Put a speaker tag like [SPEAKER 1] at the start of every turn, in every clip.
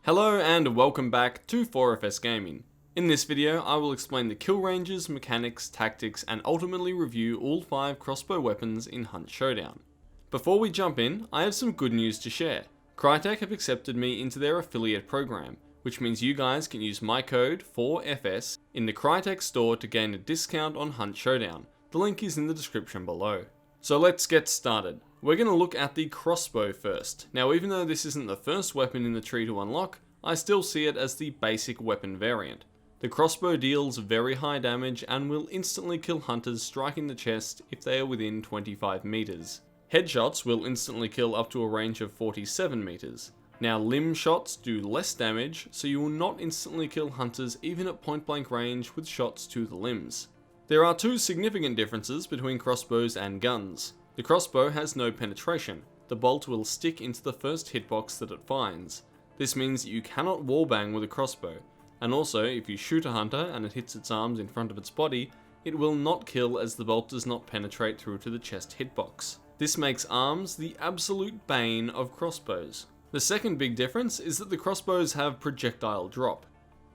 [SPEAKER 1] Hello and welcome back to 4FS Gaming. In this video I will explain the kill ranges, mechanics, tactics and ultimately review all 5 crossbow weapons in Hunt Showdown. Before we jump in, I have some good news to share. Crytek have accepted me into their affiliate program, which means you guys can use my code 4FS in the Crytek store to gain a discount on Hunt Showdown. The link is in the description below. So let's get started. We're going to look at the crossbow first. Now even though this isn't the first weapon in the tree to unlock, I still see it as the basic weapon variant. The crossbow deals very high damage and will instantly kill hunters striking the chest if they are within 25 meters. Headshots will instantly kill up to a range of 47 meters. Now limb shots do less damage, so you will not instantly kill hunters even at point blank range with shots to the limbs. There are two significant differences between crossbows and guns. The crossbow has no penetration. The bolt will stick into the first hitbox that it finds. This means that you cannot wallbang with a crossbow, and also if you shoot a hunter and it hits its arms in front of its body, it will not kill as the bolt does not penetrate through to the chest hitbox. This makes arms the absolute bane of crossbows. The second big difference is that the crossbows have projectile drop.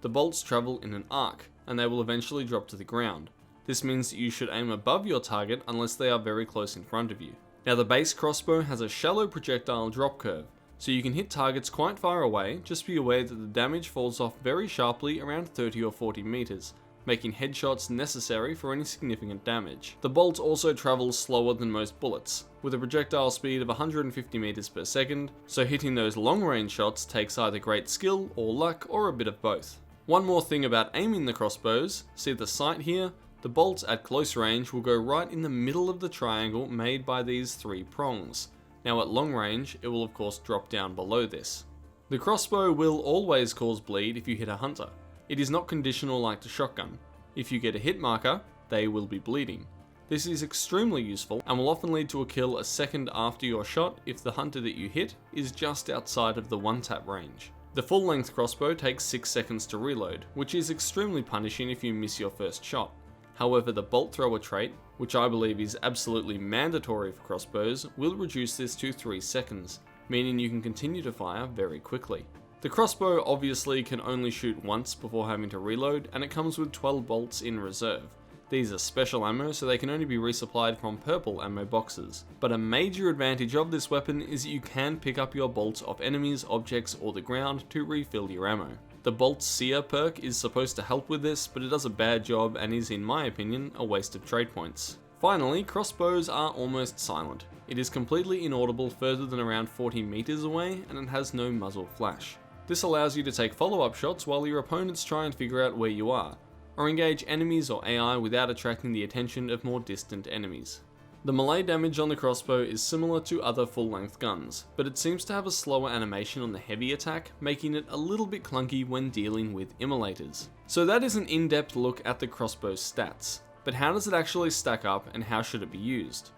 [SPEAKER 1] The bolts travel in an arc, and they will eventually drop to the ground. This means that you should aim above your target unless they are very close in front of you. Now the base crossbow has a shallow projectile drop curve, so you can hit targets quite far away, just be aware that the damage falls off very sharply around 30 or 40 meters, making headshots necessary for any significant damage. The bolt also travels slower than most bullets, with a projectile speed of 150 meters per second, so hitting those long range shots takes either great skill or luck or a bit of both. One more thing about aiming the crossbows, see the sight here? The bolt at close range will go right in the middle of the triangle made by these 3 prongs. Now at long range, it will of course drop down below this. The crossbow will always cause bleed if you hit a hunter. It is not conditional like the shotgun. If you get a hit marker, they will be bleeding. This is extremely useful and will often lead to a kill a second after your shot if the hunter that you hit is just outside of the 1-tap range. The full length crossbow takes 6 seconds to reload, which is extremely punishing if you miss your first shot. However, the bolt thrower trait, which I believe is absolutely mandatory for crossbows, will reduce this to 3 seconds, meaning you can continue to fire very quickly. The crossbow obviously can only shoot once before having to reload, and it comes with 12 bolts in reserve. These are special ammo, so they can only be resupplied from purple ammo boxes. But a major advantage of this weapon is that you can pick up your bolts off enemies, objects, or the ground to refill your ammo. The Bolt Seer perk is supposed to help with this, but it does a bad job and is, in my opinion, a waste of trade points. Finally, crossbows are almost silent. It is completely inaudible further than around 40 meters away, and it has no muzzle flash. This allows you to take follow-up shots while your opponents try and figure out where you are, or engage enemies or AI without attracting the attention of more distant enemies. The melee damage on the crossbow is similar to other full-length guns, but it seems to have a slower animation on the heavy attack, making it a little bit clunky when dealing with immolators. So that is an in-depth look at the crossbow's stats, but how does it actually stack up and how should it be used?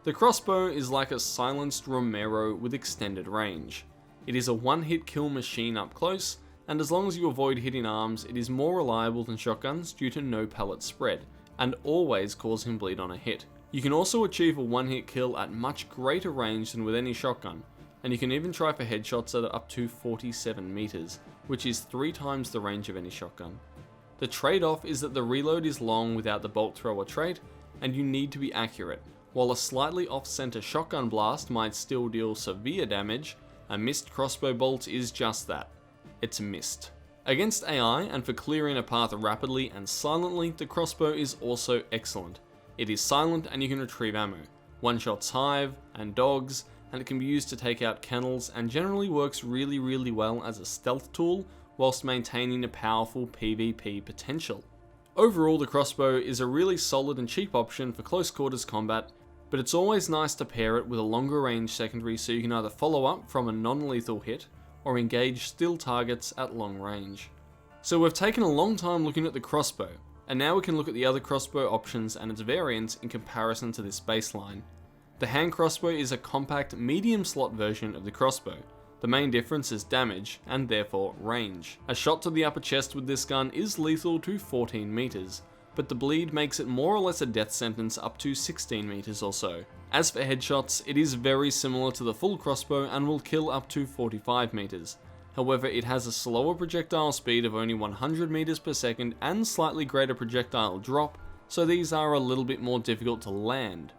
[SPEAKER 1] The crossbow is like a silenced Romero with extended range. It is a one-hit kill machine up close, and as long as you avoid hitting arms, it is more reliable than shotguns due to no pellet spread, and always causing bleed on a hit. You can also achieve a one-hit kill at much greater range than with any shotgun, and you can even try for headshots at up to 47 meters, which is 3 times the range of any shotgun. The trade-off is that the reload is long without the bolt thrower trait, and you need to be accurate. While a slightly off-center shotgun blast might still deal severe damage, a missed crossbow bolt is just that. It's missed. Against AI, and for clearing a path rapidly and silently, the crossbow is also excellent. It is silent and you can retrieve ammo, one-shots hive and dogs, and it can be used to take out kennels and generally works really well as a stealth tool whilst maintaining a powerful PvP potential. Overall, the crossbow is a really solid and cheap option for close quarters combat, but it's always nice to pair it with a longer range secondary so you can either follow up from a non-lethal hit or engage still targets at long range. So we've taken a long time looking at the crossbow, and now we can look at the other crossbow options and its variants in comparison to this baseline. The hand crossbow is a compact medium slot version of the crossbow. The main difference is damage, and therefore range. A shot to the upper chest with this gun is lethal to 14 meters, but the bleed makes it more or less a death sentence up to 16 meters or so. As for headshots, it is very similar to the full crossbow and will kill up to 45 meters. However, it has a slower projectile speed of only 100 meters per second and slightly greater projectile drop, so these are a little bit more difficult to land.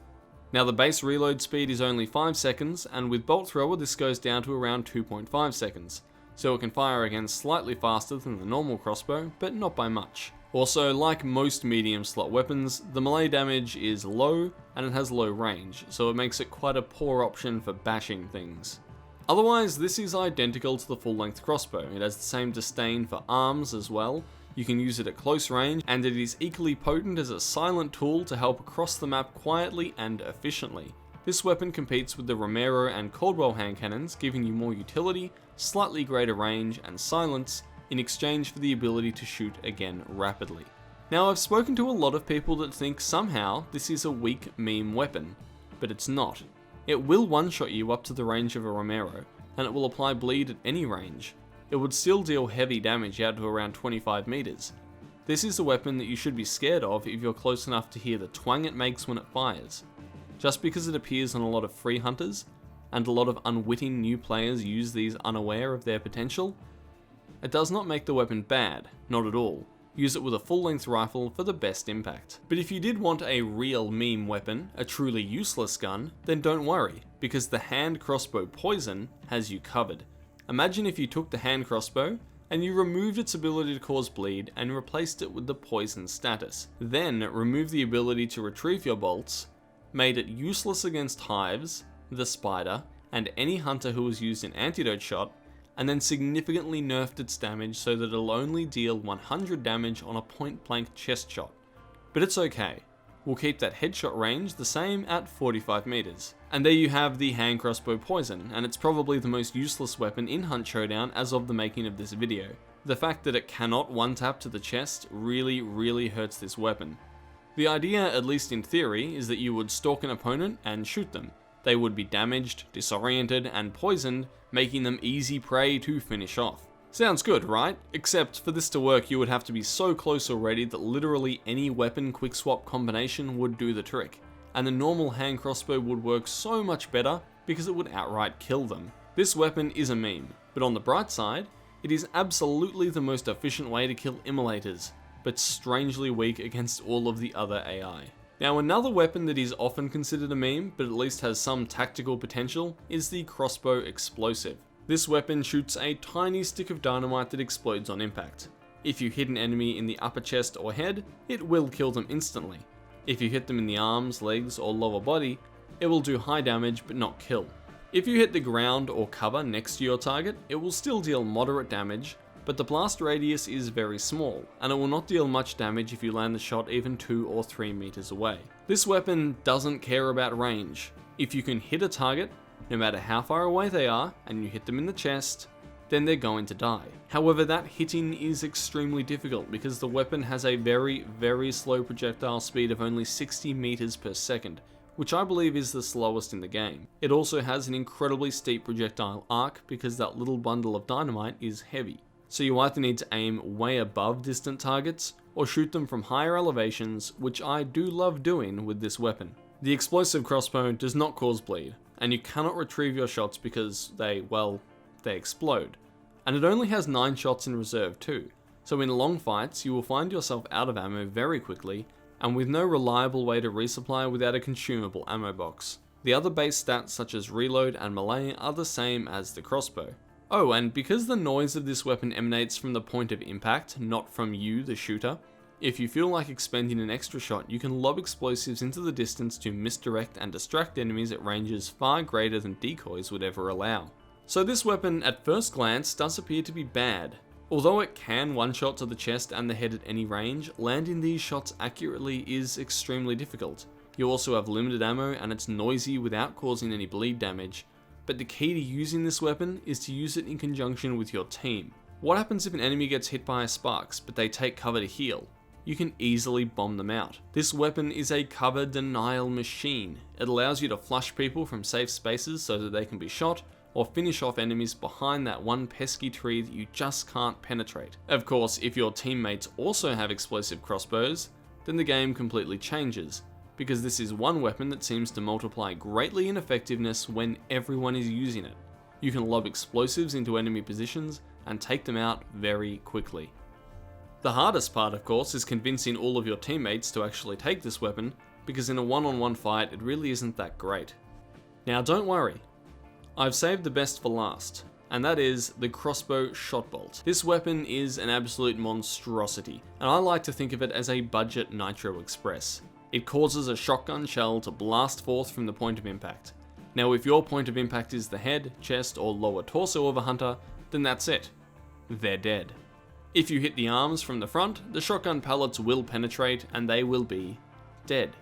[SPEAKER 1] Now the base reload speed is only 5 seconds, and with bolt thrower this goes down to around 2.5 seconds, so it can fire again slightly faster than the normal crossbow, but not by much. Also, like most medium slot weapons, the melee damage is low and it has low range, so it makes it quite a poor option for bashing things. Otherwise, this is identical to the full-length crossbow. It has the same disdain for arms as well. You can use it at close range, and it is equally potent as a silent tool to help across the map quietly and efficiently. This weapon competes with the Romero and Caldwell hand cannons, giving you more utility, slightly greater range, and silence, in exchange for the ability to shoot again rapidly. Now, I've spoken to a lot of people that think somehow this is a weak meme weapon, but it's not. It will one-shot you up to the range of a Romero, and it will apply bleed at any range. It would still deal heavy damage out to around 25 meters. This is a weapon that you should be scared of if you're close enough to hear the twang it makes when it fires. Just because it appears on a lot of free hunters, and a lot of unwitting new players use these unaware of their potential, it does not make the weapon bad, not at all. Use it with a full-length rifle for the best impact. But if you did want a real meme weapon, a truly useless gun, then don't worry, because the hand crossbow poison has you covered. Imagine if you took the hand crossbow and you removed its ability to cause bleed and replaced it with the poison status. Then removed the ability to retrieve your bolts, made it useless against hives, the spider, and any hunter who was used in antidote shot, and then significantly nerfed its damage so that it'll only deal 100 damage on a point-blank chest shot. But it's okay. We'll keep that headshot range the same at 45 meters. And there you have the hand crossbow poison, and it's probably the most useless weapon in Hunt Showdown as of the making of this video. The fact that it cannot one-tap to the chest really hurts this weapon. The idea, at least in theory, is that you would stalk an opponent and shoot them. They would be damaged, disoriented, and poisoned, making them easy prey to finish off. Sounds good, right? Except for this to work you would have to be so close already that literally any weapon quick swap combination would do the trick. And the normal hand crossbow would work so much better because it would outright kill them. This weapon is a meme, but on the bright side, it is absolutely the most efficient way to kill immolators, but strangely weak against all of the other AI. Now, another weapon that is often considered a meme, but at least has some tactical potential, is the Crossbow Explosive. This weapon shoots a tiny stick of dynamite that explodes on impact. If you hit an enemy in the upper chest or head, it will kill them instantly. If you hit them in the arms, legs, or lower body, it will do high damage but not kill. If you hit the ground or cover next to your target, it will still deal moderate damage, but the blast radius is very small, and it will not deal much damage if you land the shot even 2 or 3 meters away. This weapon doesn't care about range. If you can hit a target, no matter how far away they are, and you hit them in the chest, then they're going to die. However, that hitting is extremely difficult because the weapon has a very slow projectile speed of only 60 meters per second, which I believe is the slowest in the game. It also has an incredibly steep projectile arc because that little bundle of dynamite is heavy. So you either need to aim way above distant targets, or shoot them from higher elevations, which I do love doing with this weapon. The explosive crossbow does not cause bleed, and you cannot retrieve your shots because they explode. And it only has 9 shots in reserve too, so in long fights you will find yourself out of ammo very quickly, and with no reliable way to resupply without a consumable ammo box. The other base stats such as reload and melee are the same as the crossbow. Oh, and because the noise of this weapon emanates from the point of impact, not from you, the shooter, if you feel like expending an extra shot, you can lob explosives into the distance to misdirect and distract enemies at ranges far greater than decoys would ever allow. So this weapon, at first glance, does appear to be bad. Although it can one-shot to the chest and the head at any range, landing these shots accurately is extremely difficult. You also have limited ammo and it's noisy without causing any bleed damage. But the key to using this weapon is to use it in conjunction with your team. What happens if an enemy gets hit by a sparks, but they take cover to heal? You can easily bomb them out. This weapon is a cover denial machine. It allows you to flush people from safe spaces so that they can be shot, or finish off enemies behind that one pesky tree that you just can't penetrate. Of course, if your teammates also have explosive crossbows, then the game completely changes, because this is one weapon that seems to multiply greatly in effectiveness when everyone is using it. You can lob explosives into enemy positions and take them out very quickly. The hardest part, of course, is convincing all of your teammates to actually take this weapon, because in a one-on-one fight it really isn't that great. Now don't worry, I've saved the best for last, and that is the Crossbow shot bolt. This weapon is an absolute monstrosity, and I like to think of it as a budget Nitro Express. It causes a shotgun shell to blast forth from the point of impact. Now if your point of impact is the head, chest, or lower torso of a hunter, then that's it. They're dead. If you hit the arms from the front, the shotgun pellets will penetrate and they will be dead.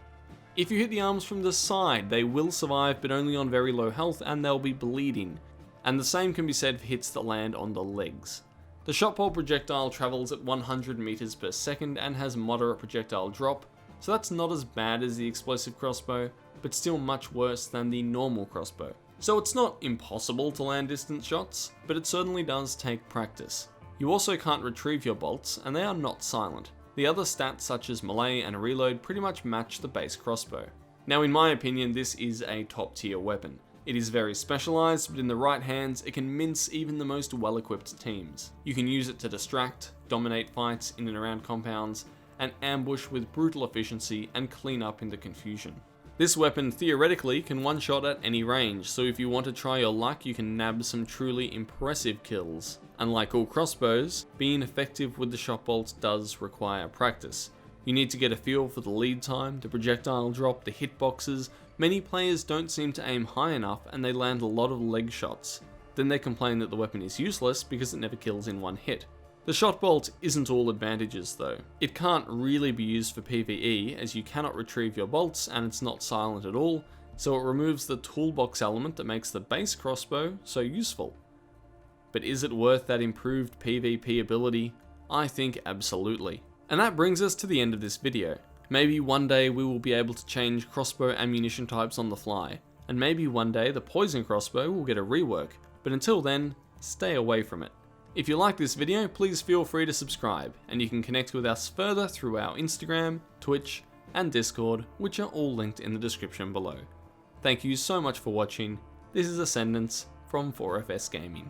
[SPEAKER 1] If you hit the arms from the side, they will survive but only on very low health and they'll be bleeding. And the same can be said for hits that land on the legs. The shotbolt projectile travels at 100 meters per second and has moderate projectile drop, so that's not as bad as the explosive crossbow, but still much worse than the normal crossbow. So it's not impossible to land distance shots, but it certainly does take practice. You also can't retrieve your bolts, and they are not silent. The other stats such as melee and reload pretty much match the base crossbow. Now in my opinion, this is a top tier weapon. It is very specialized, but in the right hands, it can mince even the most well-equipped teams. You can use it to distract, dominate fights in and around compounds, and ambush with brutal efficiency and clean up in the confusion. This weapon theoretically can one-shot at any range, so if you want to try your luck, you can nab some truly impressive kills. Unlike all crossbows, being effective with the shot bolt does require practice. You need to get a feel for the lead time, the projectile drop, the hitboxes. Many players don't seem to aim high enough and they land a lot of leg shots. Then they complain that the weapon is useless because it never kills in one hit. The shot bolt isn't all advantages though. It can't really be used for PvE as you cannot retrieve your bolts and it's not silent at all, so it removes the toolbox element that makes the base crossbow so useful. But is it worth that improved PvP ability? I think absolutely. And that brings us to the end of this video. Maybe one day we will be able to change crossbow ammunition types on the fly, and maybe one day the poison crossbow will get a rework, but until then, stay away from it. If you like this video, please feel free to subscribe, and you can connect with us further through our Instagram, Twitch, and Discord, which are all linked in the description below. Thank you so much for watching. This is Ascendance from 4FS Gaming.